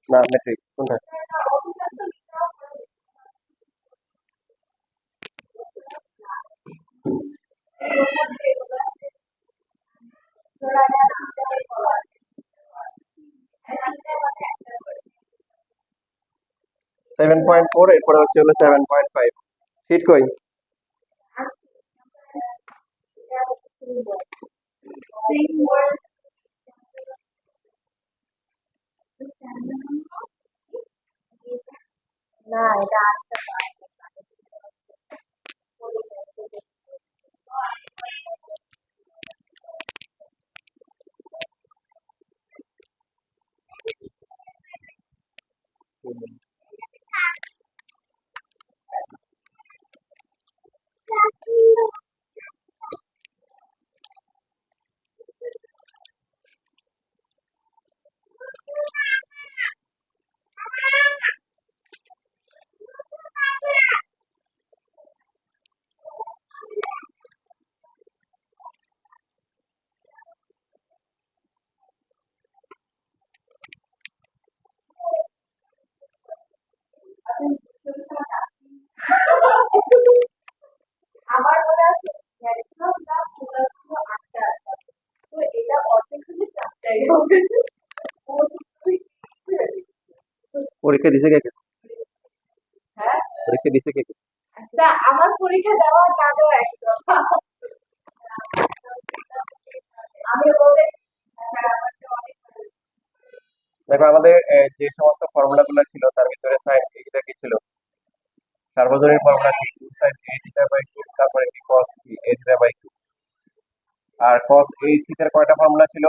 না ম্যাট্রিক্স কোনটা? Seven point four, এরপরে হচ্ছে হলো 7.5। ফিট কই? না এটা আমার মনে আছে ম্যাক্সিমাম দাম টোটাল ছিল 8টা। তো এটা অর্ধেক হলে 4টাই হবে। পরীক্ষা দিছে কে কে? হ্যাঁ, পরীক্ষা দিছে কে কে? আচ্ছা আমার পরীক্ষা দেওয়া না দেওয়া একদম আমি বলে দেখো আমাদের যে সমস্ত ফর্মুলা গুলো ছিল তার ভিতরে সাইন এইটা কি ছিল? সার্বজনীন ফর্মুলা কি? 2 sin a থিটা বাই 2, তারপরে কি cos a থিটা বাই 2। আর cos a থিটার কয়টা ফর্মুলা ছিল?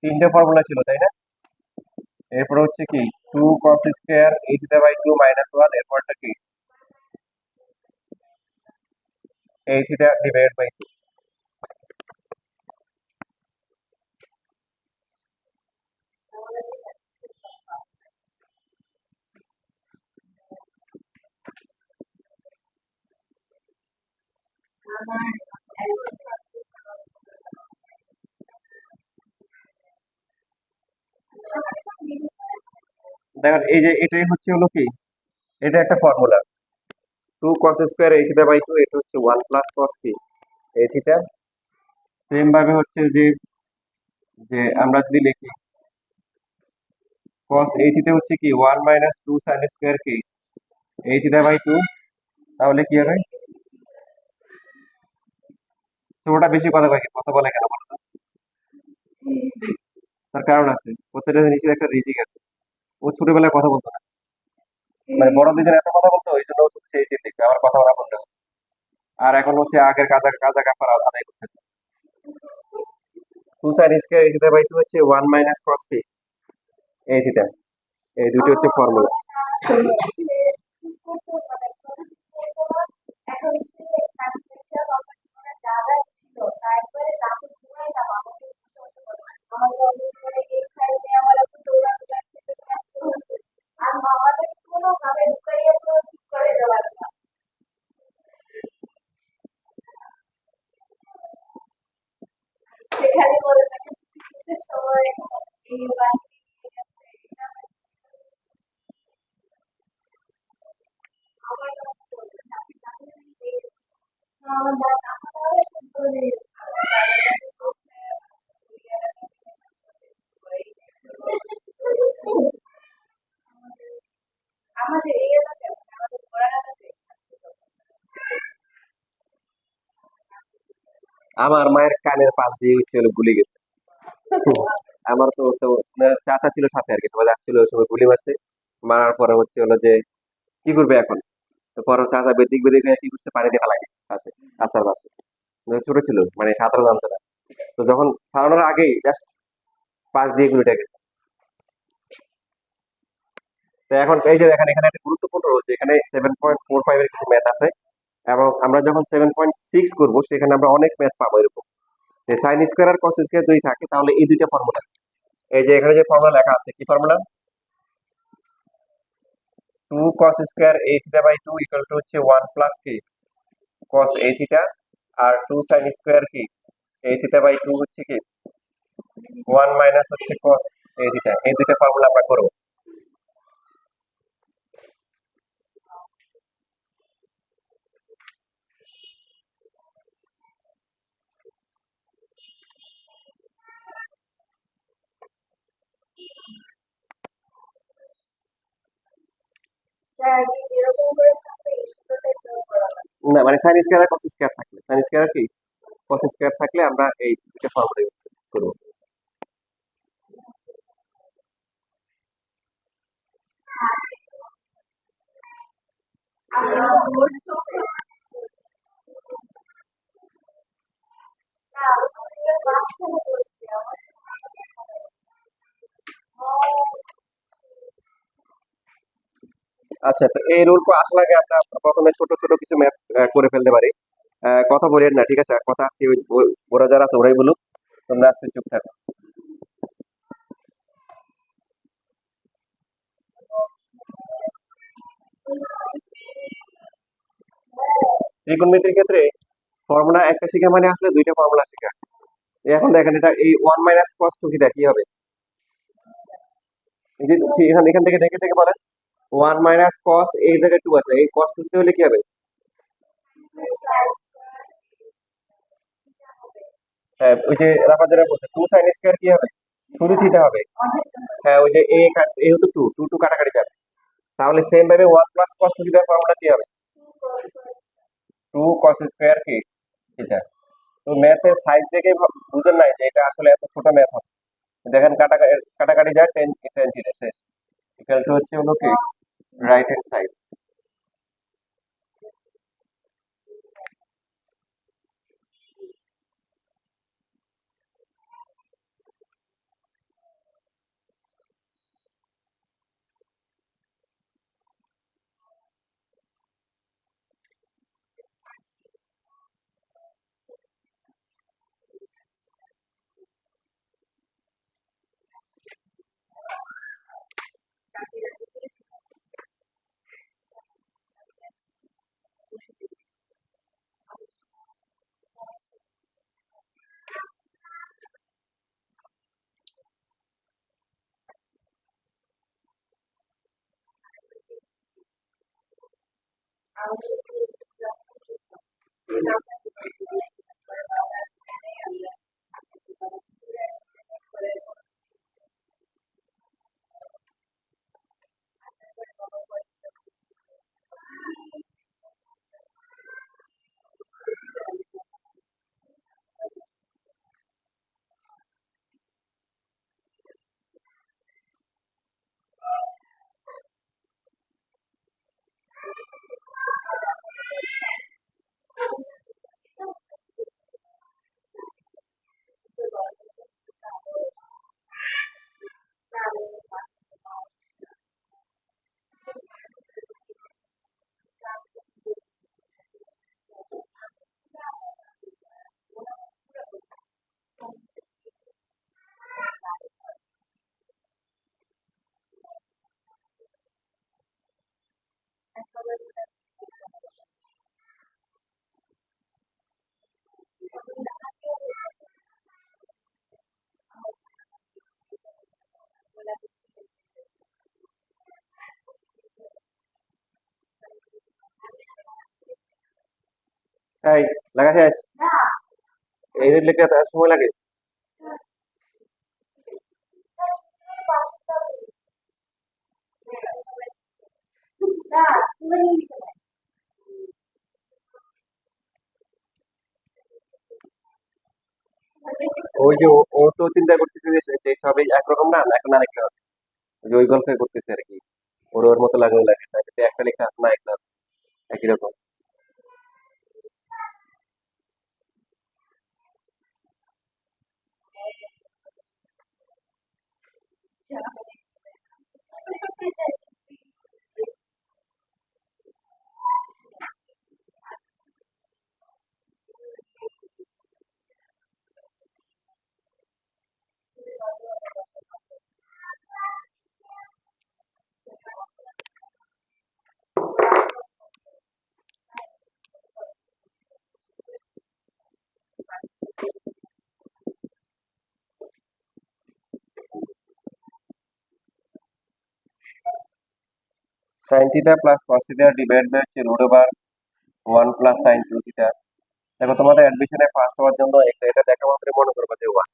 তিনটে ফর্মুলা ছিল, তাই না? এরপর হচ্ছে কি 2 cos square a theta by 2 minus 1, এরপরটা কি a থিটা ডিভাইডেড বাই 2। দেখেন এই যে এটাই হচ্ছে হলো কি, এটা একটা formula 2 cos square a theta by 2, এটা হচ্ছে 1 প্লাস cos কি a থিটা। সেম ভাবে হচ্ছে যে যে আমরা যদি লিখি cos a থিটা হচ্ছে কি 1 মাইনাস 2 sin স্কয়ার কি a থিটা বাই 2, তাহলে কি হবে? তো ওটা বেশি কথা কয়, কথা বলে কেন বলো তো? তার কারণ আছে, প্রত্যেকটা জিনিসের একটা রিজিক আছে। ও ছোটবেলায় কথা বলতো না, মানে বড়দের জন্য এত কথা বলতো, ওই জন্য ও শুধু সেই সেই লিখবে, আমার কথা বলা বলতে হবে। আর এখন হচ্ছে আগের কাজা কাজা কাপড় আদায় করতেছে। 2 sin square a theta by 2 হচ্ছে 1 মাইনাস cos কি a থিটা। এই দুটো হচ্ছে ফর্মুলা। এখন যারা ছিল তারপরে তাকে ঘুমাই না আমাকে আমার এই খাইতে আমার একটু দৌড়াতে লাগছে আর মামাদের কোনো ভাবে ঢুকাইয়া পুরো চুপ করে দেওয়ার না সেখানে বলে থাকে সময় এই বাড়ি আমাদের এই এলাকায় আমাদের ঘোড়া আমার মায়ের কানের পাশ দিয়ে হচ্ছে হলো গুলি গেছে। আমার তো তো চাচা ছিল সাথে আর কি, সবাই যাচ্ছিল ওই সময় গুলি মারছে। মারার পরে হচ্ছে হলো যে কি করবে এখন? তো পরে চাচা বেদিক বেদিক হয়ে কি করছে, পানি দিয়ে ফেলা গেছে পাশে, রাস্তার পাশে। ছোট ছিল, মানে সাঁতারও জানতো না। তো যখন ফালানোর আগেই জাস্ট পাশ দিয়ে গুলিটা গেছে। তো এখন এই যে দেখেন এখানে একটা গুরুত্বপূর্ণ রয়েছে, এখানে 7.45 এর কিছু ম্যাথ আছে, এবং আমরা যখন 7.6 করবো সেখানে আমরা অনেক ম্যাথ পাবো এরকম। যে সাইন স্কোয়ার আর কস স্কোয়ার যদি থাকে তাহলে এই দুইটা ফর্মুলা, এই যে এখানে যে ফর্মুলা লেখা আছে, কি formula? 2 cos square a theta by 2 equal to হচ্ছে 1 প্লাস কি cos a থিটা, আর 2 sin স্কোয়ার কি a থিটা বাই 2 হচ্ছে কি ওয়ান মাইনাস হচ্ছে কস এ থিটা, এই দুইটা ফর্মুলা আমরা করবো। স্যার এরকম করে থাকলে এই সূত্রটা প্রয়োগ করা হয়। না মানে সাইন স্কয়ার আর কস স্কয়ার থাকলে, সাইন স্কয়ার কি কস স্কয়ার থাকলে আমরা এই দুইটা ফর্মুলা ইউজ করবো। আমরা ওর চোখে না ওর মাঝখানে বসছে আমার। আচ্ছা, তো এই রুল আসলে আগে আমরা প্রথমে ছোট ছোট কিছু ম্যাথ করে ফেলতে পারি। কথা বলেন না, ঠিক আছে? কথা আজকে ওরা যারা আছে ওরাই বলুক, তোমরা আজকে চুপ থাকো। ত্রিকোণমিতির ক্ষেত্রে ফর্মুলা একটা শিখে মানে আসলে দুইটা ফর্মুলা শেখা। এখন দেখেন এটা এই one minus cos two theta কি হবে? এই যে এখান এখান থেকে দেখে থেকে বলেন, ওয়ান মাইনাস কস এই জায়গায় টু আছে, এই কস টু থিটা হলে কি হবে? হ্যাঁ, ওই যে রাফা যারা বলছে টু সাইন স্কয়ার কি হবে? শুধু থিটা হবে। হ্যাঁ, ওই যে এ হতো টু টু টু কাটাকাটি যাবে, তাহলে সেম ভাবে ওয়ান প্লাস কস টু থিটার ফর্মুলা কি হবে? টু কস স্কয়ার কি থিটা। তো ম্যাথের সাইজ দেখে বুঝেন নাই যে এটা আসলে এত ছোট ম্যাথ হবে। দেখেন কাটাকাটি যায়, টেন টেন থিটা শেষ, ইকুয়াল টু হচ্ছে হলো কি রাইট হ্যান্ড সাইড। তাই লাগা শেষ? এই যে লিখতে এত সময় লাগে? না শুনে নিতে পারি। ওই যে ও তো চিন্তা করতেছে যে যে সবই একরকম না, এখন আরেক রকম। ওই যে ওই গল্পে করতেছে আর কি, ওর ওর মতো লাগে ও লাগে, তাই একটা লেখা না একটা একই রকম। Sine theta plus cos theta divide by হচ্ছে root over 1 plus sine 2 theta. দেখো তোমাদের অ্যাডমিশনে ফার্স্ট হওয়ার জন্য এটা দেখা মাত্র মনে করবে যে 1,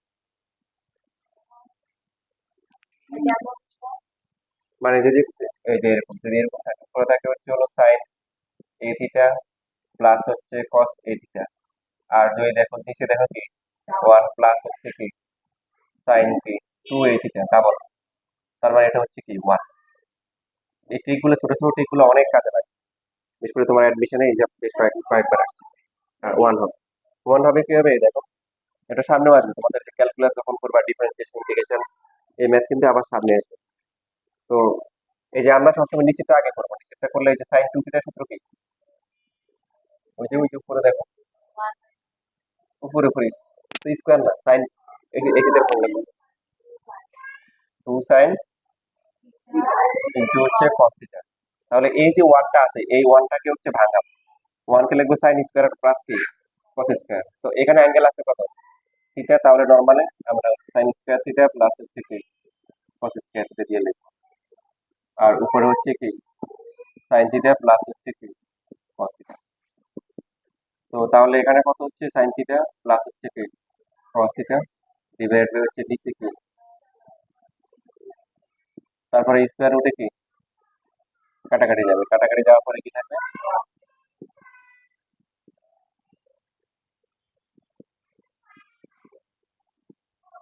যেমন মানে যদি এই যে এরকম যদি এরকম থাকে পরে থাকে হচ্ছে হলো সাইন এ থিটা প্লাস হচ্ছে কস এ থিটা। আর যদি দেখো নিচে দেখো কি 1 প্লাস হচ্ছে কি সাইন কি 2 এ থিটা ডাবল, তার মানে এটা হচ্ছে কি 1। এই ট্রিকগুলো ছোট ছোট ট্রিকগুলো অনেক কাজে লাগে, বিশেষ করে তোমার অ্যাডমিশনে এই যে বেশ কয়েকবার আসছে। আর 1 হবে, 1 হবে কি হবে এই দেখো, এটা সামনেও আসবে তোমাদের যে ক্যালকুলাস যখন করবা ডিফারেন্সিয়েশন ইন্টিগ্রেশন, এই ম্যাথ কিন্তু আবার সামনে আসবে। তো এই যে আমরা সবসময় নিচেরটা আগে করবো, নিচেরটা করলে এই যে সাইন 2 থিটার সূত্র কি, ওই যে উপরে দেখো, উপরে উপরে স্কোয়ার না সাইন, এই যে দেখো 2 সাইন ইন্টু হচ্ছে কস থিটা। তাহলে এই যে 1টা আছে এই 1টাকে হচ্ছে ভাঙাবো, 1 কে লিখবো সাইন স্কোয়ার প্লাস কি কস স্কোয়ার। তো এখানে অ্যাঙ্গেল আছে কত থিটা, তাহলে নরমালে আমরা সাইন স্কোয়ার থিটা প্লাস হচ্ছে কি কস স্কোয়ার থিটা দিয়ে লিখবো। আর উপরে হচ্ছে কি সাইন থিটা প্লাস হচ্ছে কি কস থিটা। তো তাহলে এখানে কত হচ্ছে সাইন থিটা প্লাস হচ্ছে কি কস থিটা ডিভাইড বাই হচ্ছে ডিসি কি, তারপরে স্কোয়ার রুটে কি কাটাকাটি যাবে, কাটাকাটি যাওয়ার পরে কি থাকবে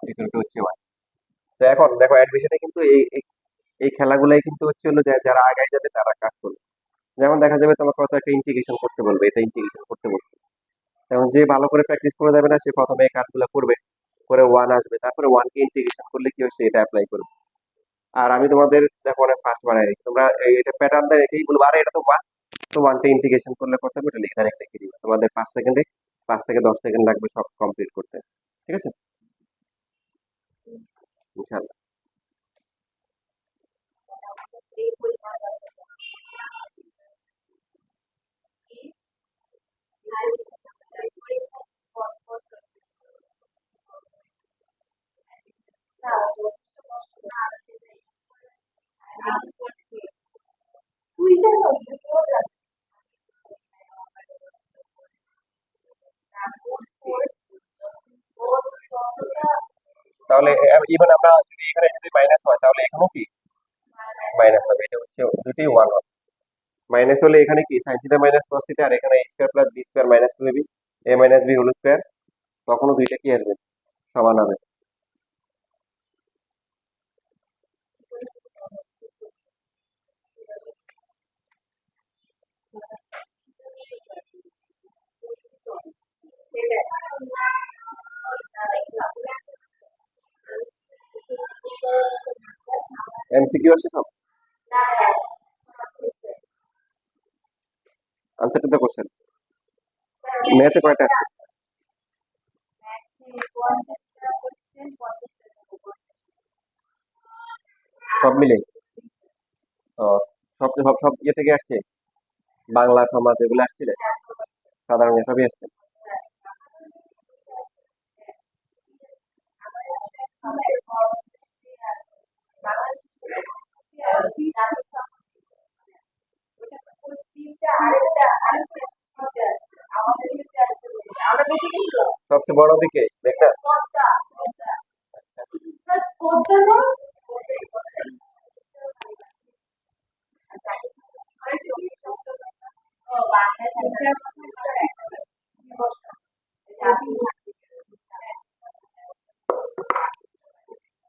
ইকুয়াল টু হচ্ছে 1। তো এখন দেখো অ্যাডমিশনে কিন্তু এই খেলাগুলাই কিন্তু হচ্ছে হলো যে যারা আগায় যাবে তারা কাজ করবে। যেমন দেখা যাবে তোমাকে কত একটা ইন্টিগ্রেশন করতে বলবে, এটা ইন্টিগ্রেশন করতে বলছে, এখন যে ভালো করে প্র্যাকটিস করে যাবে না সে প্রথমে এই কাজগুলো করবে, করে 1 আসবে, তারপরে 1 কে ইন্টিগ্রেশন করলে কি হয় সে এটা অ্যাপ্লাই করবে। আর আমি তোমাদের দেখো অনেক ফাস্ট বানাই দিই, তোমরা এটা প্যাটার্ন দেয় রেখেই বলবো আরে এটা তো 1, তো 1 কে ইন্টিগ্রেশন করলে কত হবে এটা লিখে ডাইরেক্ট লিখে দিবে, তোমাদের 5 সেকেন্ডে 5 থেকে 10 সেকেন্ড লাগবে সব কমপ্লিট করতে। ঠিক আছে, ইনশাআল্লাহ। এই পরিমাণ না যথেষ্ট কষ্ট না সেটাই আমি করছি তুই জানো তুইও জানো ওর শব্দটা তাহলে ইভেন আমরা যদি এখানে যদি মাইনাস হয় তাহলে এখানেও কি মাইনাস হবে, এটা হচ্ছে দুটি 1 হবে। মাইনাস হলে এখানে কি sine theta minus cos theta, আর এখানে a square plus b square minus 2ab a minus b whole square, তখনও দুইটা কি আসবে সমান হবে। এমসিকিউ আসছে সব, আনসার টু দ্য কোশ্চেন, ম্যাথে কয়টা আসছে সব মিলে? ও, সব সব সব ইয়ে থেকে আসছে, বাংলা সমাজ এগুলো আসছে না? সাধারণ সবই আসছে। আমরা বেশি কিছু সবচেয়ে বড় দিকে দেখ না,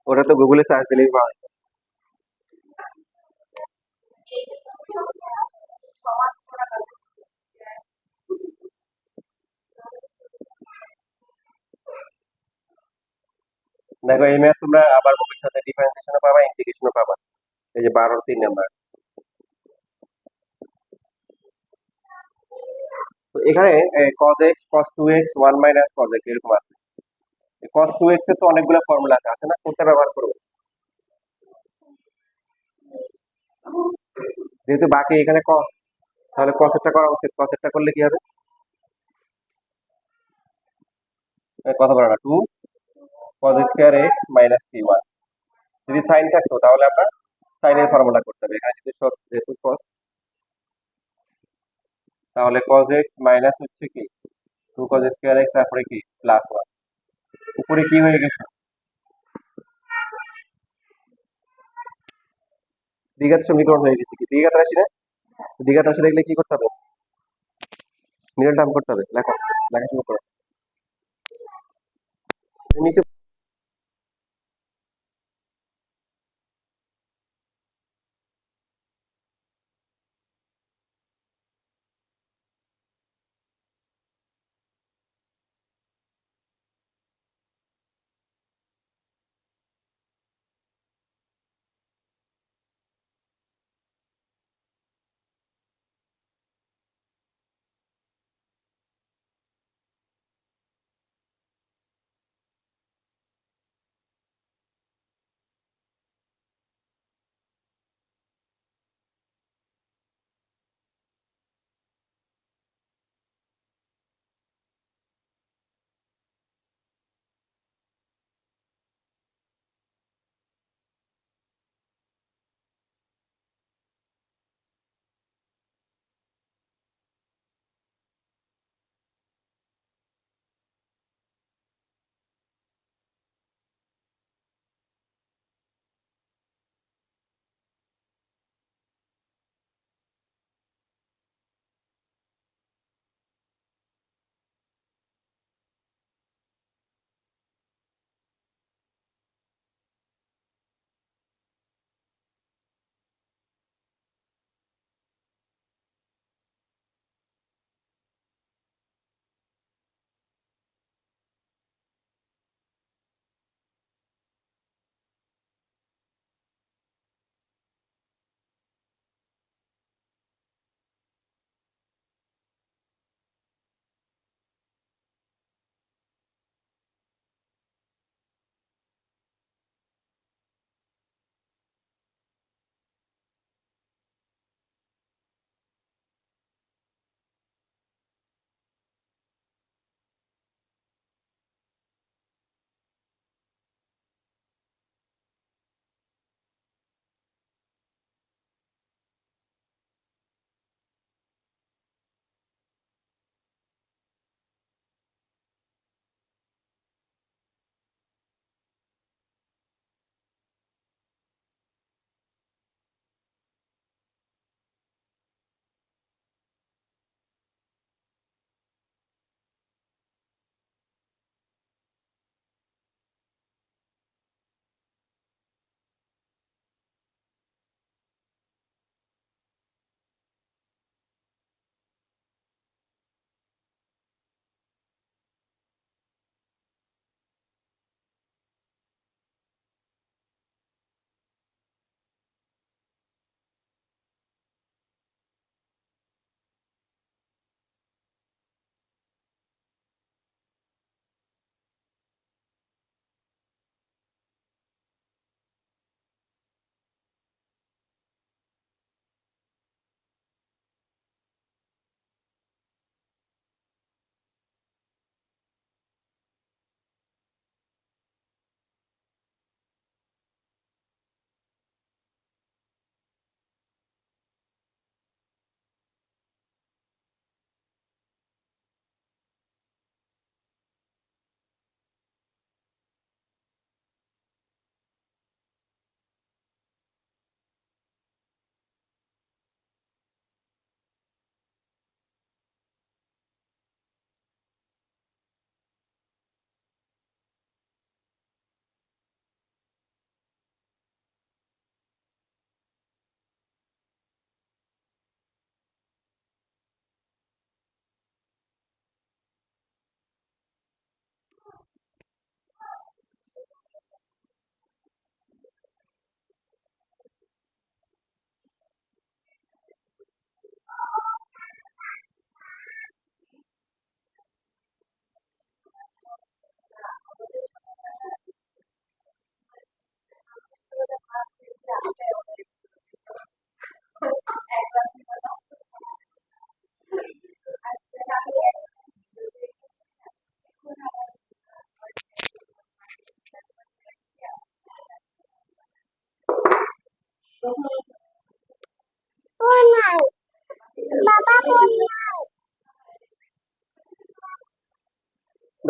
ওটা তো গুগলে সার্চ দিলেই পাওয়া যায়। দেখো এই ম্যাথ তোমরা আবার ভবিষ্যতে ডিফারেন্সিয়েশনও পাবা, ইন্টিগ্রেশনও পাবা, এই যে 12 3 নাম্বার। তো এখানে cos x cos 2x 1 minus cos x এরকম আছে। cos 2x এর তো অনেকগুলো ফর্মুলা আছে না, কোনটা ব্যবহার করবো? যেহেতু বাকি এখানে cos, তাহলে cos এরটা করা উচিত, cos এরটা করলে কি হবে কথা বলো না 2 cos square x minus p1। যদি সাইন থাকতো তাহলে আমরা সাইনের ফর্মুলা করতে হবে, এখানে যেহেতু cos তাহলে cos x মাইনাস হচ্ছে কি 2 cos স্কয়ার x, তারপরে কি প্লাস 1, উপরে কি হয়ে গেছে দ্বিঘাত সমীকরণ হয়ে গেছে, কি দ্বিঘাত রাশি না? দ্বিঘাত রাশি দেখলে কি করতে হবে, মিডল টার্ম করতে হবে। লেখো, লেখা শুরু করো। নিচে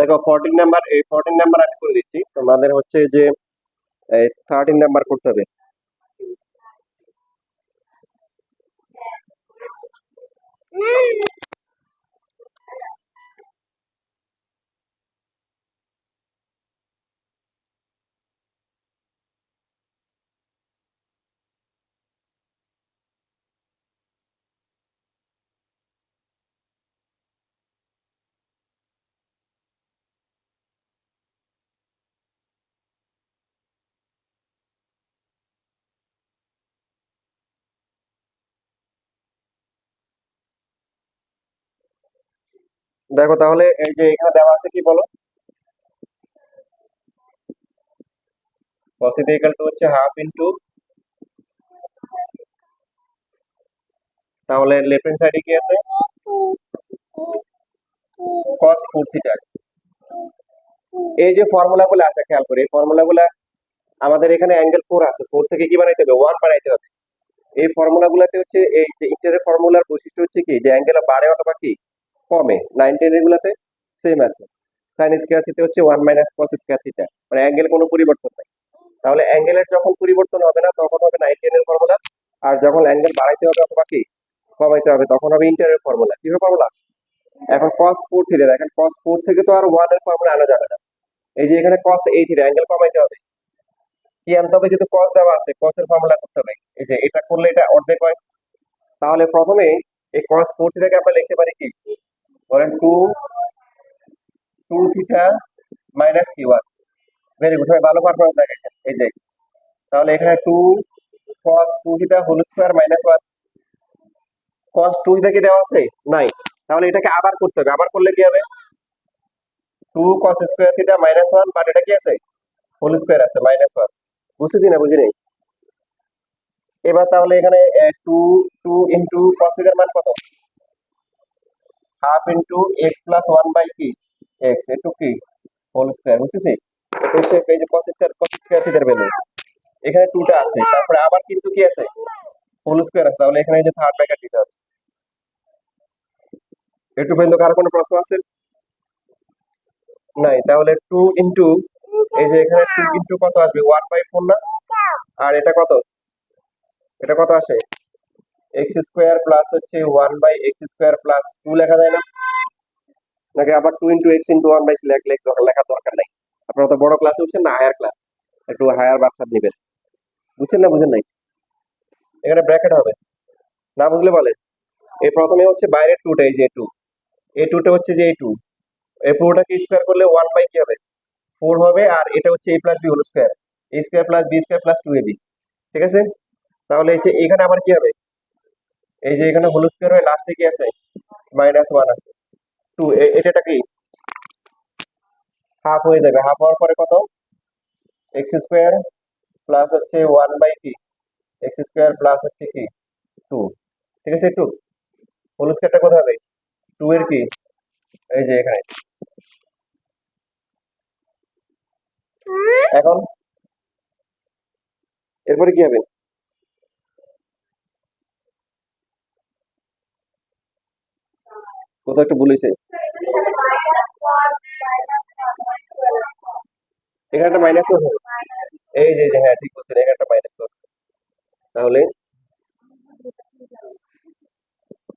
দেখো 14 নাম্বার, এই 14 নাম্বার আমি করে দিচ্ছি, তোমাদের হচ্ছে যে এই 13 নাম্বার করতে হবে। দেখো তাহলে এই যে এখানে দেওয়া আছে কি বলো, cos থিটা ইকুয়াল টু হচ্ছে হাফ ইনটু, তাহলে লেফট হ্যান্ড সাইডে কি আছে, cos 4 থিটা। এই যে ফর্মুলাগুলো আছে খেয়াল করে, এই ফর্মুলাগুলা আমাদের এখানে অ্যাঙ্গেল 4 আছে, 4 থেকে কি বানাইতে হবে, 1 বানাইতে হবে। এই ফর্মুলাগুলোতে হচ্ছে এই যে ইন্টারের ফর্মুলার বৈশিষ্ট্য হচ্ছে কি, যে অ্যাঙ্গেল বাড়ে অথবা কি কমে, 9 10 এগুলাতে সেম আছে। sin স্কয়ার থিটা হচ্ছে 1 মাইনাস cos স্কয়ার থিটা, মানে অ্যাঙ্গেল কোনো পরিবর্তন নাই। তাহলে অ্যাঙ্গেলের যখন পরিবর্তন হবে না তখন হবে 9 10 এর ফর্মুলা, আর যখন অ্যাঙ্গেল বাড়াইতে হবে অথবা কি কমাইতে হবে তখন হবে ইন্টারের ফর্মুলা। কি হবে ফর্মুলা? এখন cos 4 থিটা, দেখেন cos 4 থেকে তো আর 1 এর ফর্মুলা আনা যাবে না। এই যে এখানে cos a থিটা, অ্যাঙ্গেল কমাইতে হবে, কি আনতে হবে, যেহেতু cos দেওয়া আছে cos এর ফর্মুলা করতে হবে। এই যে এটা করলে এটা অর্ধেক হয়। তাহলে প্রথমে এই cos 4 থিটাকে আমরা লিখতে পারি কি, ধরেন 2 থিটা মাইনাস কি 1। ভেরি গুড, সবাই ভালো পারফরমেন্স দেখাইছেন। এই যে তাহলে এখানে 2 cos 2 theta whole square minus 1। cos 2 theta কি দেওয়া আছে? নাই। তাহলে এটাকে আবার করতে হবে, আবার করলে কি হবে, 2 cos square theta minus 1, but এটা কি আছে, হোল স্কয়ার আছে মাইনাস 1। বুঝতেছি না বুঝি নাই? এবার তাহলে এখানে 2 2 ইনটু cos থিটার মান কত, half into x plus 1 by কি এক্স, একটু কি হোল স্কয়ার। বুঝতেছি? এটা হচ্ছে এই যে cos স্কয়ার থিটার ভ্যালু, এখানে 2 টা আছে, তারপরে আবার কিন্তু কি আছে, হোল স্কয়ার আছে। তাহলে এখানে এই যে থার্ড ব্র্যাকেট দিতে হবে। একটু পর্যন্ত কারো কোনো প্রশ্ন আছে? নাই। তাহলে 2 ইনটু, এই যে এখানে 2 ইনটু কত আসবে, 1 বাই 4 না, আর এটা কত, এটা কত আসে, এক্স স্কয়ার প্লাস হচ্ছে 1 বাই এক্স স্কয়ার প্লাস 2 লেখা যায় না, নাকি আবার 2 ইনটু এক্স ইনটু 1 বাই লেখার দরকার নাই? আপনারা তো বড় ক্লাসে উঠছেন না, হায়ার ক্লাস, একটু হায়ার বাচ্চা নেবেন। বুঝছেন না বুঝেন নাই? এখানে ব্র্যাকেট হবে, না বুঝলে বলেন। এই প্রথমে হচ্ছে বাইরের 2টা, এই যে 2, এই 2টা হচ্ছে যে এই 2, এই পুরোটাকে স্কয়ার করলে 1 বাই কি হবে, 4 হবে, আর এটা হচ্ছে a plus B whole square, a square plus B square plus 2ab। ঠিক আছে? তাহলে এই যে এখানে আবার কি হবে, এই যে এখানে হোল স্কয়ার হয়ে লাস্টে কি আছে, মাইনাস 1 আছে, 2, এটা কি হাফ হয়ে যাবে, হাফ হওয়ার পরে কত, এক্স স্কয়ার প্লাস হচ্ছে 1 বাই কি এক্স স্কয়ার প্লাস হচ্ছে কি 2। ঠিক আছে? 2 হোল স্কয়ারটা কোথায় হবে, 2 এর কি, এই যে এখানে। এখন এরপরে কি হবে, কোথাও একটু ভুল হয়েছে, এখানে একটা মাইনাস হবে, এই যে হ্যাঁ ঠিক বলছেন, এখানে একটা মাইনাস হবে। তাহলে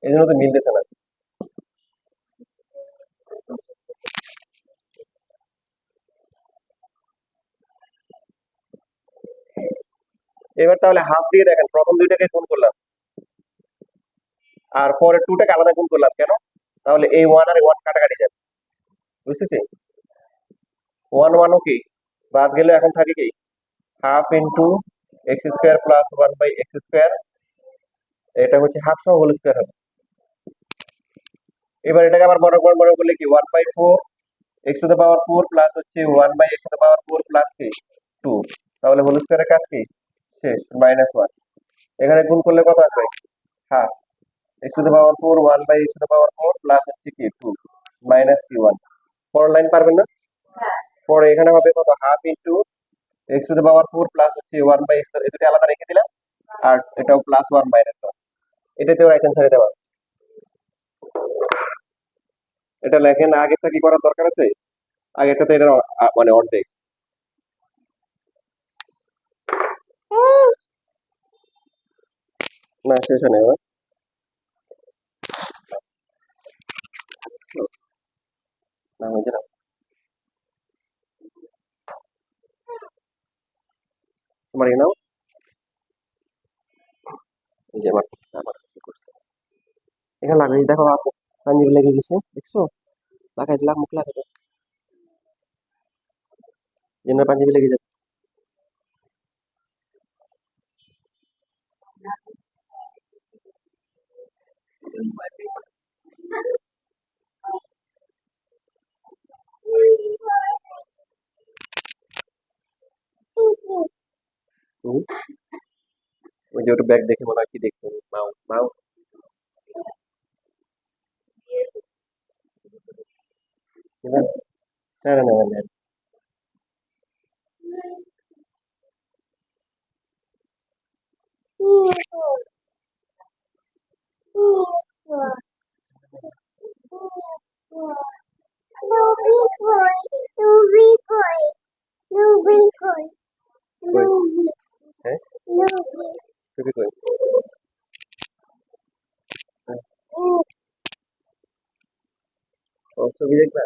এই জন্য তো মিলতেছে না। এবার তাহলে হাফ দিয়ে দেখেন, প্রথম দুইটাকে গুণ করলাম আর পরে 2টাকে আলাদা গুণ করলাম, কেন, তাহলে এই 1 আর 1 কাটাকাটি যাবে। বুঝতেছি? 1 1 ও কি বাদ গেলে এখন থাকে কি, half into x square plus 1 by x square, এটা হচ্ছে হাফ সহ হোল স্কয়ার হবে। এবার এটাকে আবার বড় করলে কি, 1 by 4 x to the power 4 plus হচ্ছে 1 by x to the power 4 plus কি 2। তাহলে হোল স্কয়ারের কাজ কি শেষ, মাইনাস 1। এখানে গুণ করলে কত আসবে, half x to the power 4 1 by x to the power 4 plus হচ্ছে কি 2 মাইনাস কি 1। পরের লাইন পারবেন না? পরে এখানে হবে কত, half into x to the power 4 plus হচ্ছে 1 বাই এক্স, এই দুটো আলাদা রেখে দিলাম, আর এটাও প্লাস 1 মাইনাস 1, এটাতেও রাইট অ্যান্সারে দেওয়া। এটা লেখেন, আগেরটা কি করার দরকার আছে, আগেরটা তো এটা মানে অর্ধেক। না শেষ হয় না এবার। না হয়েছে না। তোমার এই নাও। এই যে আমার আবার কি করছে, এখানে লাগাই দেখো আর পাঞ্জাবি লেগে গেছে দেখছো, লাগাই দিলাম মুখ লাগাই দাও, যেন পাঞ্জাবি লেগে যাবে। হুম, ওই যে ওটা ব্যাগ দেখে মনে হয় কি দেখছে, মাও মাও। নেবেন? না না না না। কই? হ্যাঁ, টুপি কই? হ্যাঁ, ও ছবি দেখবা?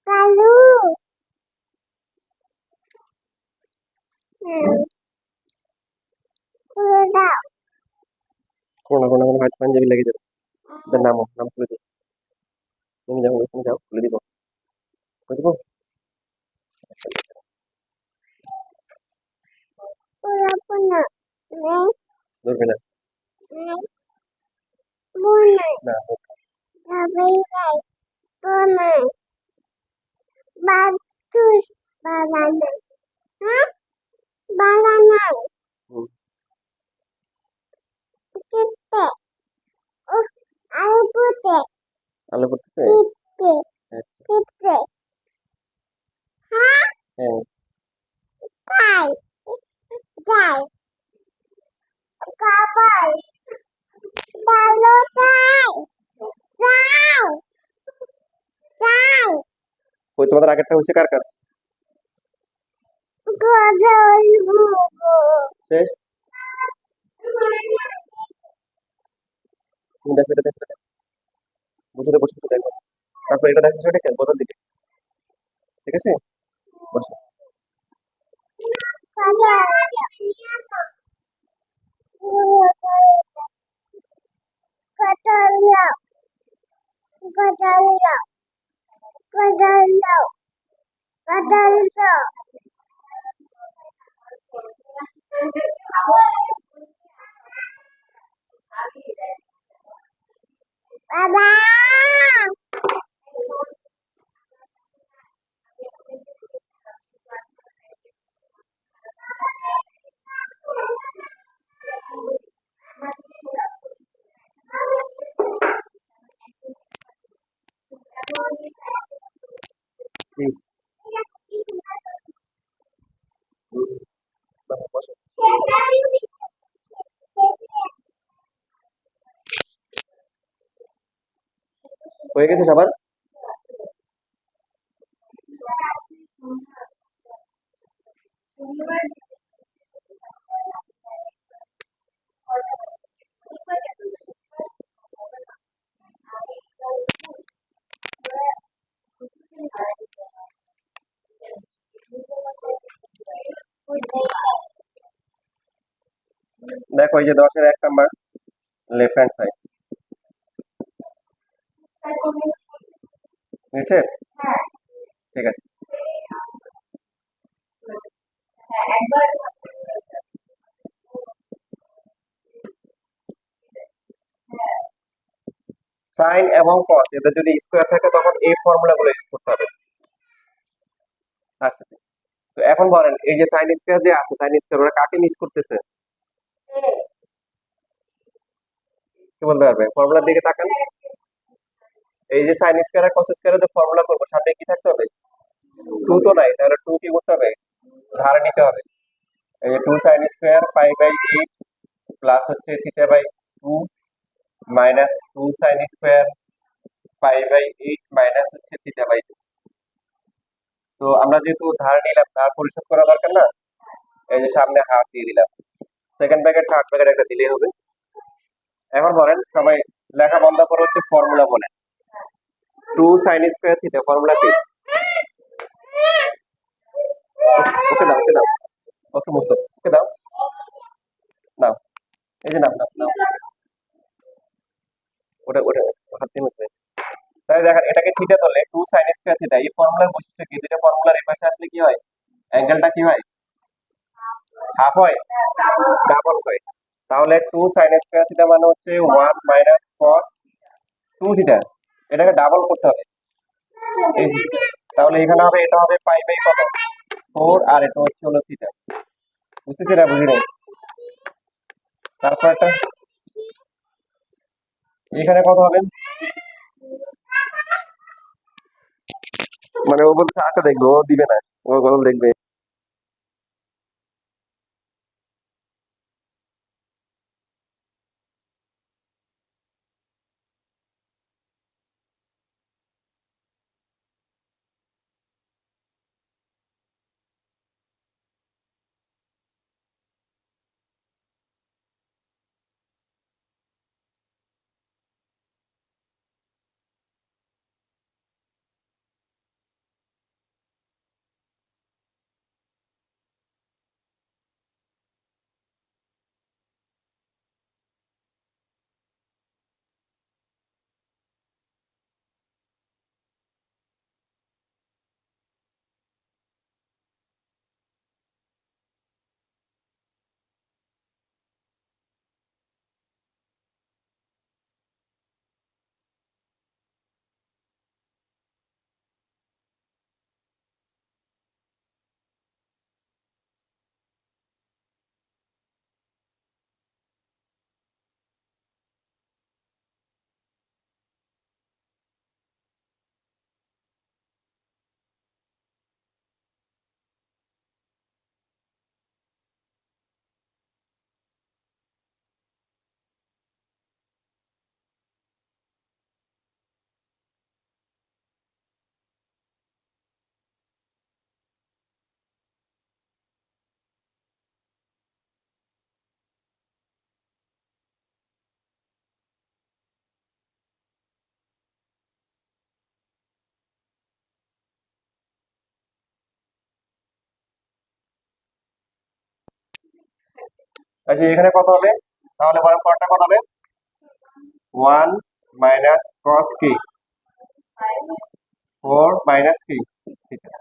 কালু খুলে দাও। কোনো হয়তো পাঞ্জাবি লেগে যাবে। নামো, নাম খুলে দিও। তুমি যাও, ওইখানে যাও, খুলে দিব। খুলে দিব? ধরবে না। না, হুম, আলো পড়তেছে? আচ্ছা, হ্যাঁ। ওই তোমাদের আগেরটা হয়েছে কার কার? শেষ? তুমি দেখো, এটা দেখো, এটা দেখো। বসে বসে দেখো। তারপর এটা দেখো, সেটা বদল দিবে। ঠিক আছে? বসো। হুম, হুম, দেখো, বসো। হয়ে গেছে সবার? দেখো, এই যে 10-এর 1 নাম্বার, লেফট হ্যান্ড সাইড। মিলছে? ঠিক আছে। সাইন এবং কস এদের যদি স্কোয়ার থাকে তখন এই ফর্মুলা গুলো ইউজ করতে হবে। আসতেছে। তো এখন বলেন, এই যে সাইন স্কোয়ার যে আছে, সাইন স্কোয়ার ওরা কাকে মিস করতেছে? কি বলতে পারবে? ফর্মুলার দিকে তাকান। এই যে সাইন স্কোয়ার আর কস স্কোয়ারের যে ফর্মুলা করবো, সামনে কি থাকতে হবে? 2 তো নাই, তাহলে 2 কি করতে হবে? ধারে নিতে হবে। এই যে 2 সাইন স্কোয়ার 5/8 প্লাস হচ্ছে θ/2 মাইনাস 2 সাইন স্কোয়ার 5/8 মাইনাস হচ্ছে θ/2। তো আমরা যেহেতু ধার নিলাম, ধার পরিশোধ করা দরকার না? এই যে সামনে হাফ দিয়ে দিলাম। সেকেন্ড ব্র্যাকেট, থার্ড ব্র্যাকেট একটা দিলেই হবে। এখন বলেন সবাই, লেখা বন্ধ করে হচ্ছে ফর্মুলা বলেন। 2 সাইন স্কোয়ার থিটা ফর্মুলা কি? ওকে দাও, ওকে দাও, ওকে মুছো, ওকে দাও, দাও। এই যে নাও, নাও, নাও। ওটা ওটা হাত দিয়ে মুছবে। তাই দেখেন, এটাকে থিটা ধরলে 2 সাইন স্কোয়ার থিটা, এই ফর্মুলার বৈশিষ্ট্য কি? দুইটা ফর্মুলার এই পাশে আসলে কি হয়? অ্যাঙ্গেলটা কি হয়? হাফ হয়, ডাবল হয়। তাহলে 2 সাইন স্কোয়ার থিটা মানে হচ্ছে 1 মাইনাস কস 2 থিটা। এটাকে ডাবল করতে হবে। এই যে, তাহলে এখানে হবে, এটা হবে পাই বাই কত? 4, আর এটা হচ্ছে হলো থিটা। বুঝতেছি না, বুঝি নাই? তারপর একটা, এখানে কত হবে? মানে ও বলছে আটটা দেখবে, ও দিবে না, ও কত দেখবে। আচ্ছা এখানে কত হবে? তাহলে বলেন পরেরটা কত হবে? 1 মাইনাস কস কি? 4 মাইনাস কি? থিটা।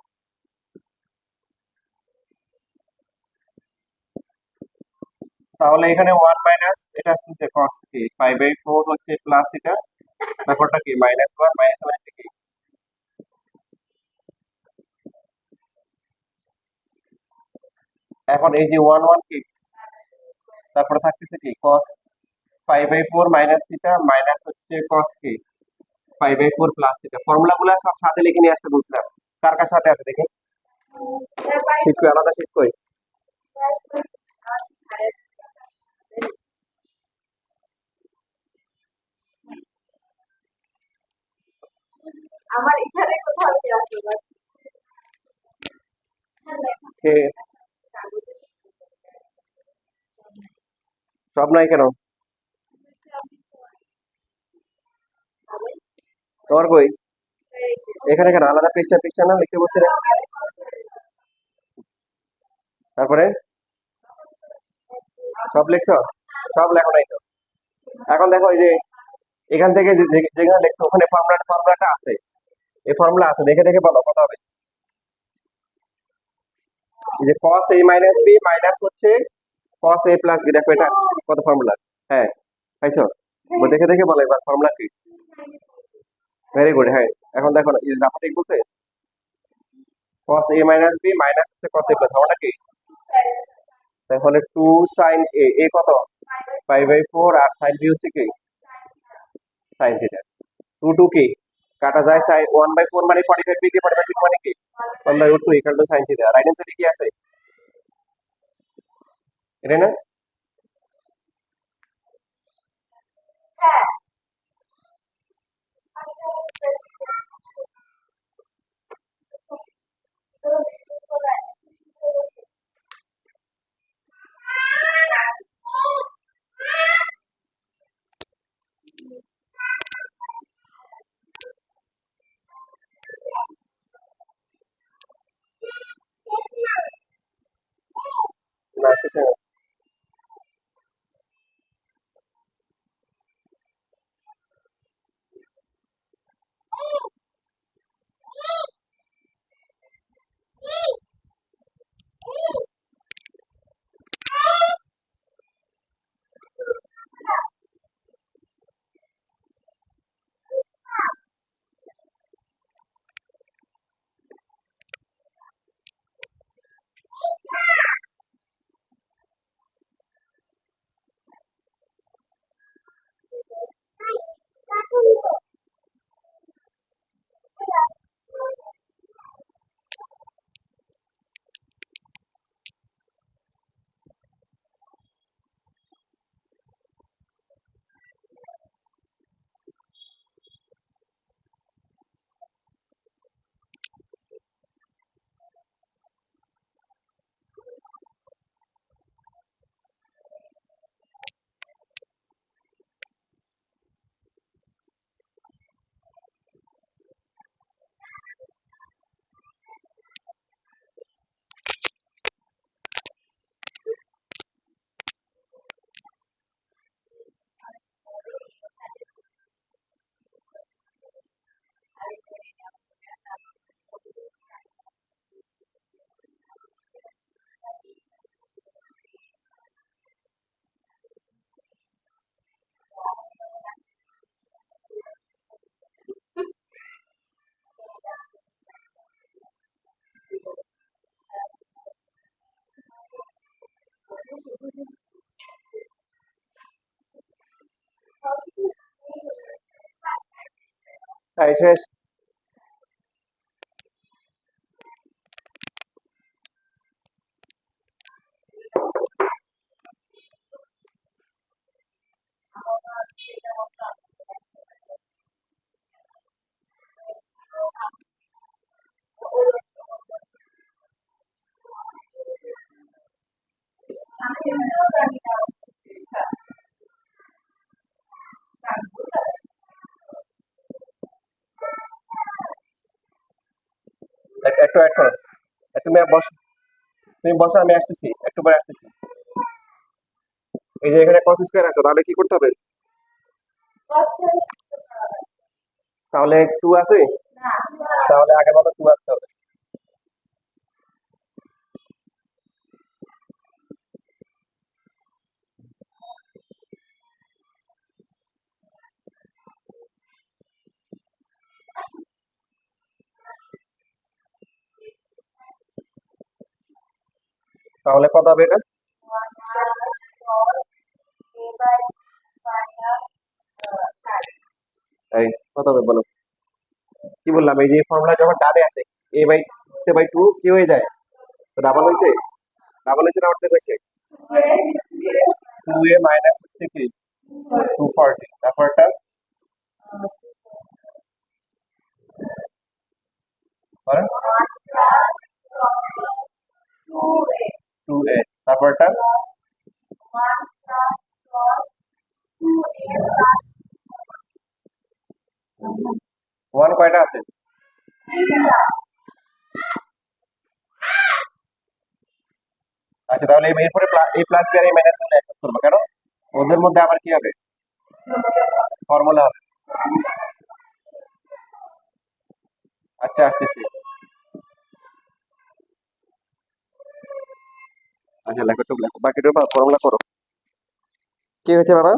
তাহলে এখানে 1 মাইনাস এটা আসতেছে কস কি 5/4 হচ্ছে প্লাস থিটা, তারপরটা কি মাইনাস 1 মাইনাস মানে কি? এখন এই যে 1 1 কি, তারপরে থাকতেছে কি কস 5/4 মাইনাস থিটা মাইনাস হচ্ছে কস কি 5/4 প্লাস থিটা। ফর্মুলা গুলা সব সাথে লিখে নিয়ে আসতে বলছিলাম, কার কার সাথে আছে দেখি। শীট কই, আলাদা শীট কই? আমার এখানে কোথাও কি আছে কে সব নাই কেন? তোমার কই? এখানে কেন আলাদা পিকচার পিকচার না লিখতে বলছিলে? তারপরে সব লিখছো? সব লেখো নাই তো। এখন দেখো এই যে এখান থেকে যেখানে লিখছো ওখানে ফর্মুলাটা আছে, এই ফর্মুলা আছে, দেখে দেখে বলো কত হবে। এই যে cos a minus B minus হচ্ছে cos a প্লাস বি, দেখো এটা কত ফর্মুলা। হ্যাঁ পাইছো? দেখে দেখে বলো এবার ফর্মুলা কি। ভেরি গুড, হ্যাঁ। এখন দেখো না, এই যে রাফা ঠিক বলছে cos a minus B minus হচ্ছে cos a প্লাস, ফর্মুলা কি? তাহলে 2 sin a, a কত 5/4 আর sin b হচ্ছে কি sin থিটা। 2 2 কি কাটা যায়, sin 1/4 মানে 45 ডিগ্রি, 45 ডিগ্রি মানে কি 1/2 equal to sin theta. Right hand সাইডে কি আছে? এটা না? না শেষে না। তাই শেষ। একটু অ্যাড করো, তুমি বসো, তুমি বসো, আমি আসতেছি, একটু পরে আসতেছি। এই যে এখানে cos স্কয়ার আছে, তাহলে কি করতে হবে? cos স্কয়ার করতে হবে তাহলে 2 আছে, না তাহলে আগের মতো 2 আসতে হবে। তাহলে কত হবে এটা? 1 minus cos a by minus sin এই কত হবে বলো? কি বললাম, এই যে ফর্মুলা যখন ডানে আসে a/2 কি হয়ে যায়? ডাবল হয়েছে, ডাবল হয়েছে না অর্ধেক হয়েছে? 2a মাইনাস হচ্ছে কি 240, তারপরটা বলেন 1 plus cos 2a 2a, তারপরটা 1 plus cos 2a plus 1 কয়টা আছে? 3 আচ্ছা, তাহলে এরপরে a প্লাস বি আর a মাইনাস গুলো একসাথে করবো কেন? ওদের মধ্যে আবার কি হবে? ফর্মুলা হবে। আচ্ছা, আসতেছি। আচ্ছা, লেখো, টুক লেখো, বাকিটা ফর্মুলা করো। কি হয়েছে বাবা?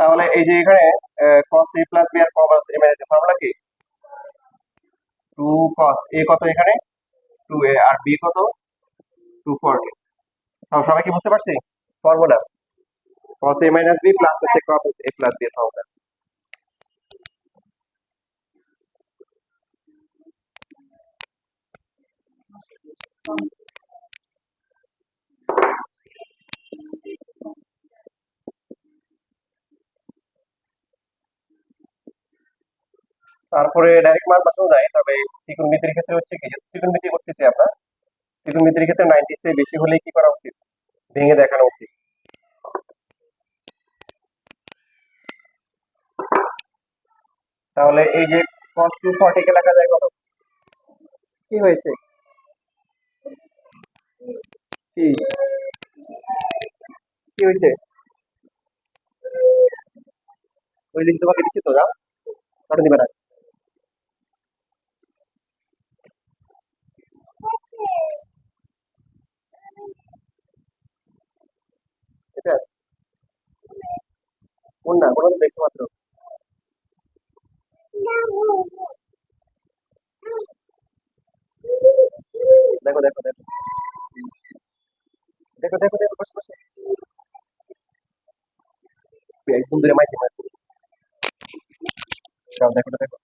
তাহলে এই যে এখানে cos a প্লাস বি আর cos a মাইনাস ফর্মুলা কি? 2 cos a কত এখানে? 2a, আর b কত? 240। তাহলে সবাই কি বুঝতে পারছি formula? cos a minus b plus হচ্ছে cos a প্লাস b এর ফর্মুলা। তারপরে ডাইরেক্ট মান বসানো যায়, তবে ত্রিকোণমিতির ক্ষেত্রে হচ্ছে কি, যেহেতু ত্রিকোণমিতি করতেছি আমরা, ত্রিকোণমিতির ক্ষেত্রে 90 চেয়ে বেশি হলে কি করা উচিত? ভেঙে দেখানো উচিত। তাহলে এই যে cos 240 কে লেখা যায় কত? কি হয়েছে? কি কি হয়েছে? ওই লিস্ট তোমাকে দিচ্ছি তো, যাও কারণ দিবে না। এটা কোন না, কোন তো দেখছো মাত্র। দেখো দেখো দেখো দেখো দেখো দেখো, বসে বসে একদম দূরে মাইকে মাইকে যাও, দেখো দেখো।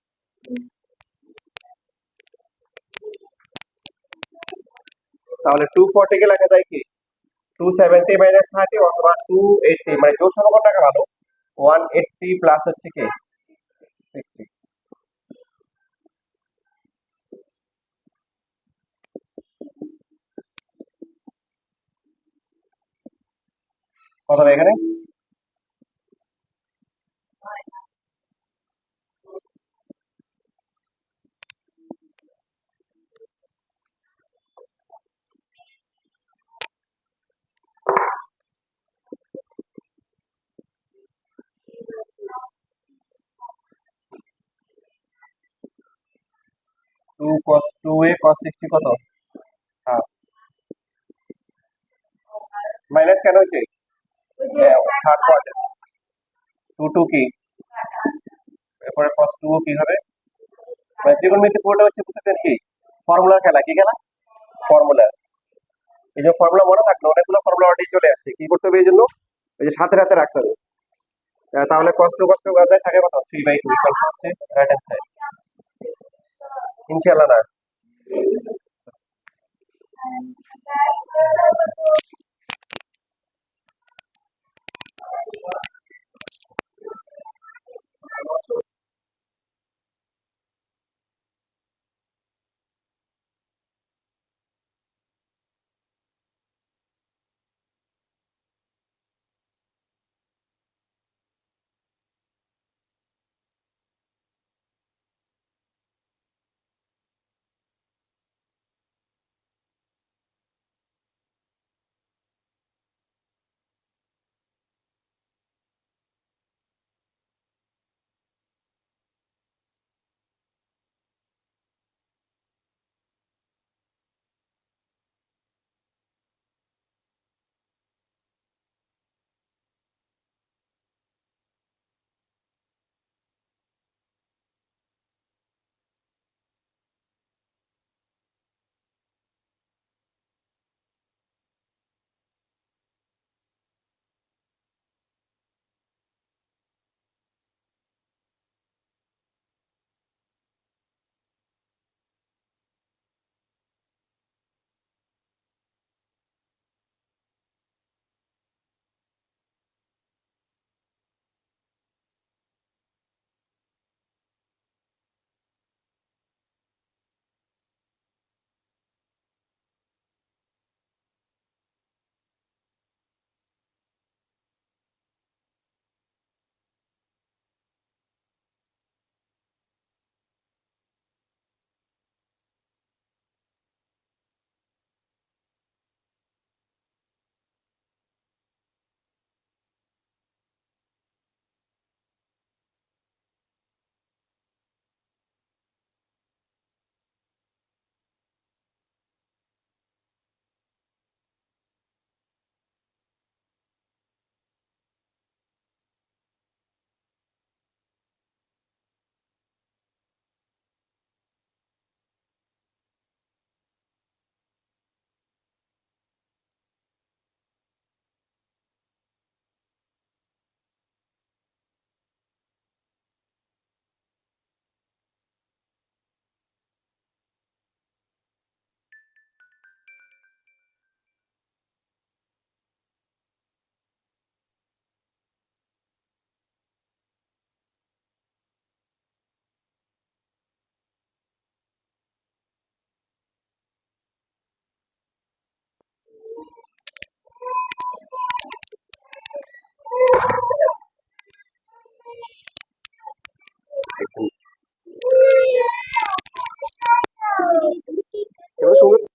তাহলে 240 কে লেখা যায় কি 270 মাইনাস 30 অথবা 280, মানে জোর সংখ্যা টাকা ভালো, 180 প্লাস হচ্ছে কি 60। কত হবে এখানে? 2 cos 2 এ cos 60 কত? হ্যাঁ, মাইনাস কেন হয়েছে? ওই যে থার্ড পার্ট 2 2 কি, এরপরে cos 2 কি হবে? মানে ত্রিকোণমিতি পুরোটা হচ্ছে বুঝতেছেন কি ফর্মুলার খেলা, কি খেলা? ফর্মুলা। এই যে ফর্মুলা মনে থাকলো, অনেকগুলো ফর্মুলা অলরেডি চলে আসছে, কি করতে হবে এই জন্য? এই যে সাথে সাথে রাখতে হবে। তাহলে cos 2 বাজায় থাকে কত? 3/2 ইকুয়াল হচ্ছে রাইট হ্যান্ড সাইড। ইনশাআল্লাহ না। সুন্দর